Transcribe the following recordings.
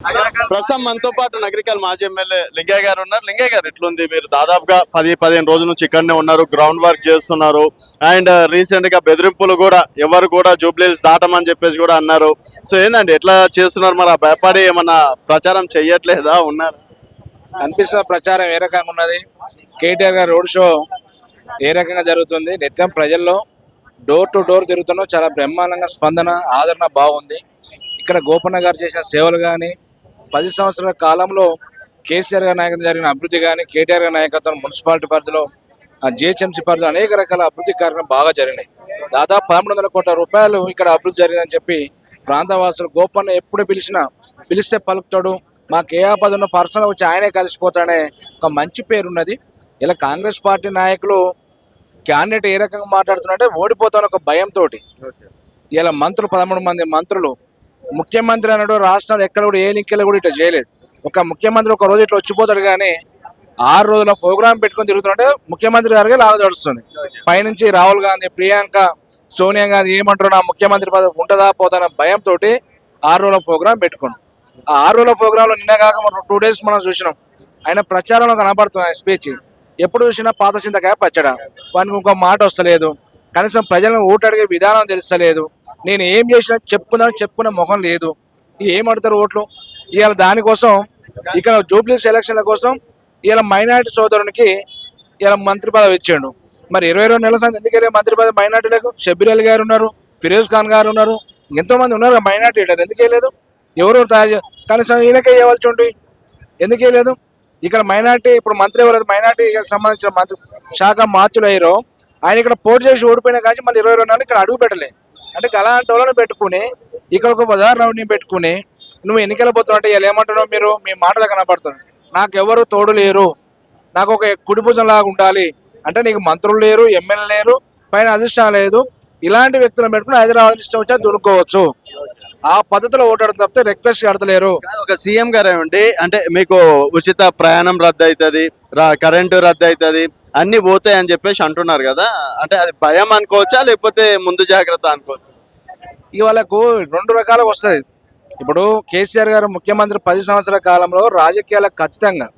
ప్రస్తుతం మనతో పాటు నగరికల్ మాజీ ఎమ్మెల్యే లింగయ్య గారు ఉన్నారు. లింగయ్య గారు, ఎట్లుంది? మీరు దాదాపుగా 10-15 రోజుల నుంచి ఇక్కడనే ఉన్నారు, గ్రౌండ్ వర్క్ చేస్తున్నారు. అండ్ రీసెంట్ గా బెదిరింపులు కూడా ఎవరు కూడా జూబ్లీహిల్స్ దాటమని చెప్పేసి కూడా అన్నారు. సో ఏందండి, ఎట్లా చేస్తున్నారు? మరి ఆ భయపడి ఏమన్నా ప్రచారం చెయ్యట్లేదా? ఉన్నారు కనిపిస్తున్న ప్రచారం ఏ రకంగా ఉన్నది? కేటీఆర్ గారి రోడ్ షో ఏ రకంగా జరుగుతుంది? నిత్యం ప్రజల్లో డోర్ టు డోర్ తిరుగుతున్నాం. చాలా బ్రహ్మాండంగా స్పందన, ఆదరణ బాగుంది. ఇక్కడ గోపన్న గారు చేసిన సేవలు కానీ, 10 సంవత్సరాల కాలంలో కేసీఆర్ గారి నాయకత్వం జరిగిన అభివృద్ధి కానీ, కేటీఆర్ గారి నాయకత్వం మున్సిపాలిటీ పరిధిలో, జిహెచ్ఎంసీ పరిధిలో అనేక రకాల అభివృద్ధి కార్యక్రమాలు బాగా జరిగినాయి. దాదాపు 1100 కోట్ల రూపాయలు ఇక్కడ అభివృద్ధి జరిగిందని చెప్పి ప్రాంతవాసులు గోపన్న ఎప్పుడు పిలిస్తే పలుకుతాడు, మాకు ఏ ఆపద ఉన్న పర్సన్ వచ్చి ఆయనే కలిసిపోతాడనే ఒక మంచి పేరున్నది. ఇలా కాంగ్రెస్ పార్టీ నాయకులు క్యాండిడేట్ ఏ రకంగా మాట్లాడుతున్నారంటే ఓడిపోతాను ఒక భయంతో. ఇలా మంత్రులు 13 మంది మంత్రులు, ముఖ్యమంత్రి అన్నాడు రాష్ట్రాలు ఎక్కడ కూడా ఏ నిక్కలు కూడా ఇట్లా చేయలేదు. ఒక ముఖ్యమంత్రి ఒక రోజు ఇట్లా వచ్చిపోతాడు కానీ 6 రోజుల ప్రోగ్రామ్ పెట్టుకొని తిరుగుతుంటే ముఖ్యమంత్రి గారికి లాగా నడుస్తుంది. పైనుంచి రాహుల్ గాంధీ, ప్రియాంక, సోనియా గాంధీ ఏమంటారు, నా ముఖ్యమంత్రి పదవి ఉంటుందా పోతాన భయంతో 6 రోజుల ప్రోగ్రామ్ పెట్టుకోండి. ఆ 6 రోజుల ప్రోగ్రాంలో నిన్న కాక 2 డేస్ మనం చూసినాం. ఆయన ప్రచారంలో కనబడుతుంది. ఆయన స్పీచ్ ఎప్పుడు చూసినా పాత చింతకాయ పచ్చడా, వానికి ఇంకో మాట వస్తలేదు. కనీసం ప్రజలను ఓటు అడిగే విధానం తెలుస్తలేదు. నేను ఏం చేసినా చెప్పుకునే ముఖం లేదు. ఏమడతారు ఓట్లు? ఇవాళ దానికోసం ఇక్కడ జూబ్లీహిల్స్ ఎలక్షన్ల కోసం ఇవాళ మైనారిటీ సోదరునికి ఇలా మంత్రి పదవి ఇచ్చాడు. మరి 22 నెలల సంది ఎందుకు వెళ్ళే మంత్రి పదవి మైనార్టీలకు? షబ్బీర్ అలీ గారు ఉన్నారు, ఫిరోజ్ ఖాన్ గారు ఉన్నారు, ఎంతో మంది ఉన్నారు మైనార్టీ. ఎందుకు వెళ్ళలేదు? ఎవరు తయారు కనీసం ఈయనకే ఇవ్వాల్సి ఉండి ఎందుకు వెళ్ళలేదు? ఇక్కడ మైనార్టీ ఇప్పుడు మంత్రి ఎవరైతే మైనార్టీకి సంబంధించిన మంత్రి శాఖ మార్చులు అయ్యారో ఆయన ఇక్కడ పోటీ చేసి ఓడిపోయినా కానీ మళ్ళీ 22 నెలలు ఇక్కడ అడుగు పెట్టలే. అంటే అలాంటి వాళ్ళని పెట్టుకుని ఇక్కడ ఒక ఉదాహరణని పెట్టుకుని నువ్వు ఎన్నికల పోతున్నావు అంటే ఇలా ఏమంటున్నావు? మీరు మీ మాటలు కనపడుతుంది. నాకు ఎవరు తోడు లేరు, నాకు ఒక కుడి భుజం లాగా ఉండాలి అంటే నీకు మంత్రులు లేరు, ఎమ్మెల్యే లేరు, పైన అధిష్టానం లేదు. ఇలాంటి వ్యక్తులను పెట్టుకుని హైదరాబాద్ ఇష్టం వచ్చా దునుకోవచ్చు. ఆ పద్ధతిలో ఓటాడడం తప్పితే రిక్వెస్ట్ కడతలేరు. ఒక సీఎం గారు ఏమండి, అంటే మీకు ఉచిత ప్రయాణం రద్దు అవుతుంది, కరెంటు రద్దు అవుతుంది, అన్ని పోతాయి అని చెప్పేసి అంటున్నారు కదా. అంటే అది భయం అనుకోవచ్చా లేకపోతే ముందు జాగ్రత్త అనుకోవచ్చు? ఇక వాళ్ళకు 2 రకాలుగా వస్తుంది. ఇప్పుడు కేసీఆర్ గారు ముఖ్యమంత్రి 10 సంవత్సరాల కాలంలో రాజకీయాలకు ఖచ్చితంగా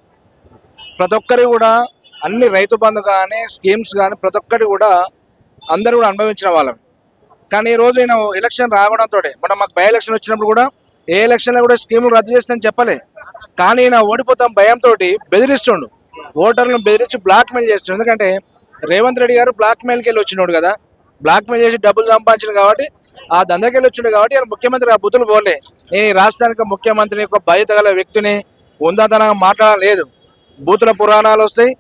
ప్రతి ఒక్కరి కూడా అన్ని రైతు బంధు కానీ స్కీమ్స్ కానీ ప్రతి ఒక్కటి కూడా అందరూ కూడా అనుభవించిన వాళ్ళం. కానీ ఈ రోజు ఈయన ఎలక్షన్ రావడంతో మనం మాకు బై ఎలక్షన్ వచ్చినప్పుడు కూడా ఏ ఎలక్షన్లో కూడా స్కీములు రద్దు చేస్తానని చెప్పలే. కానీ ఈయన ఓడిపోతాం భయంతో బెదిరిస్తుండు, ఓటర్లను బెదిరించి బ్లాక్ మెయిల్ చేస్తుండు. ఎందుకంటే రేవంత్ రెడ్డి గారు బ్లాక్ మెయిల్కి వెళ్ళి వచ్చినాడు కదా, బ్లాక్ మెయిల్ చేసి డబ్బులు సంపాదించింది కాబట్టి ఆ దందకి వెళ్ళి వచ్చిండు కాబట్టి ఆయన ముఖ్యమంత్రి ఆ బుద్ధులు పోలే. నేను ఈ రాష్ట్రానికి ముఖ్యమంత్రిని ఒక బాధ్యత గల వ్యక్తిని ఉందాతనంగా మాట్లాడలేదు. బూతుల పురాణాలు వస్తాయి,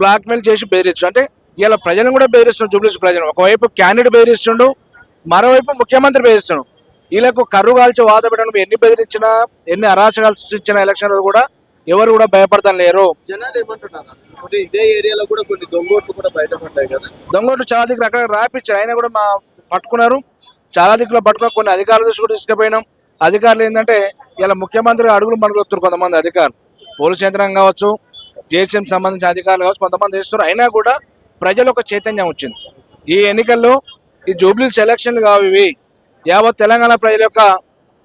బ్లాక్ మెయిల్ చేసి బెదిరించు. అంటే ఇలా ప్రజలను కూడా బెదిరిస్తుండు. జూబ్లీహిల్స్ ప్రజలు ఒకవైపు క్యాండిడేట్ బెదిరిస్తుండు, మరోవైపు ముఖ్యమంత్రి బెదిరిస్తుండు. వీళ్ళకు కర్రు కాల్చి వాత పెట్టడం ఎన్ని బెదిరించినా ఎన్ని అరాచకాలు సృష్టించిన ఎలక్షన్ కూడా ఎవరు కూడా భయపడతాం లేరు. జనాలు ఏమంటున్నారు? ఇదే ఏరియాలో కూడా కొన్ని దొంగోట్లు కూడా బయటపడ్డాయి కదా. దొంగోట్లు చాలా దిక్కులు అక్కడ రాపిచ్చారు, అయినా కూడా మా పట్టుకున్నారు. చాలా దిక్కులో పట్టుకుని కొన్ని అధికారులు కూడా తీసుకుపోయినాం. అధికారులు ఏంటంటే ఇలా ముఖ్యమంత్రి అడుగులు మడుగుతారు కొంతమంది అధికారులు, పోలీస్ యంత్రాంగం కావచ్చు, జిహెచ్ఎంసీ సంబంధించిన అధికారులు కావచ్చు, కొంతమంది చేస్తారు. అయినా కూడా ప్రజలు ఒక చైతన్యం వచ్చింది. ఈ ఎన్నికల్లో ఈ జూబ్లీహిల్స్ ఎలక్షన్లు కావు ఇవి. యావత్ తెలంగాణ ప్రజల యొక్క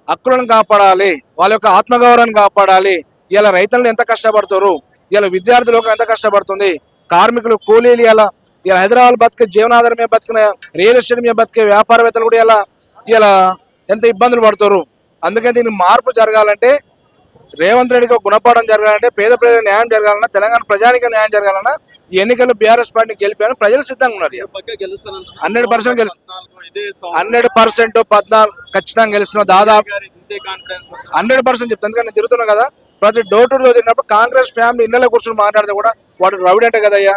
హక్కులను కాపాడాలి, వాళ్ళ యొక్క ఆత్మగౌరవాన్ని కాపాడాలి. ఇలా రైతులను ఎంత కష్టపడతారు, ఇలా విద్యార్థులకు ఎంత కష్టపడుతుంది, కార్మికులు, కూలీలు, ఇలా హైదరాబాద్ బతికే జీవనాధారం మీద బతికిన రియల్ ఎస్టేట్ మీద బతికే వ్యాపారవేత్తలు కూడా ఇలా ఎంత ఇబ్బందులు పడతారు. అందుకని దీనికి మార్పు జరగాలంటే, రేవంత్ రెడ్డికి ఒక గుణపాఠం జరగాలంటే, పేద ప్రజలకు న్యాయం జరగాలన్నా, తెలంగాణ ప్రజానికి న్యాయం జరగాలన్నా ఈ ఎన్నికల్లో బీఆర్ఎస్ పార్టీని గెలిపాలని ప్రజలు సిద్ధంగా ఉన్నారు. 100% గెలుస్తున్నారు, 100% 14 ఖచ్చితంగా గెలుస్తున్నారు. దాదాపు 100% చెప్తాను. ఎందుకంటే నేను తిరుగుతున్నా కదా, ప్రతి డోర్ టు డోర్ తిరిగినప్పుడు కాంగ్రెస్ ఫ్యామిలీ ఇళ్ళలో కూర్చొని మాట్లాడితే కూడా వాడు రౌడీ అంటే కదయ్యా,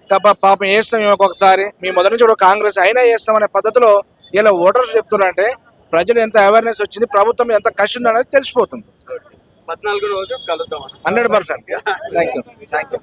తప్ప పాపం వేస్తాం మేము ఒక్కొక్కసారి, మీ మొదటి నుంచి కూడా కాంగ్రెస్ అయినా వేస్తామనే పద్ధతిలో ఇలా ఓటర్స్ చెప్తున్నారంటే ప్రజలు ఎంత అవేర్నెస్ వచ్చింది, ప్రభుత్వం ఎంత కష్టం ఉందనేది తెలిసిపోతుంది. 14 రోజు కలుద్దాం. 100%. Thank you.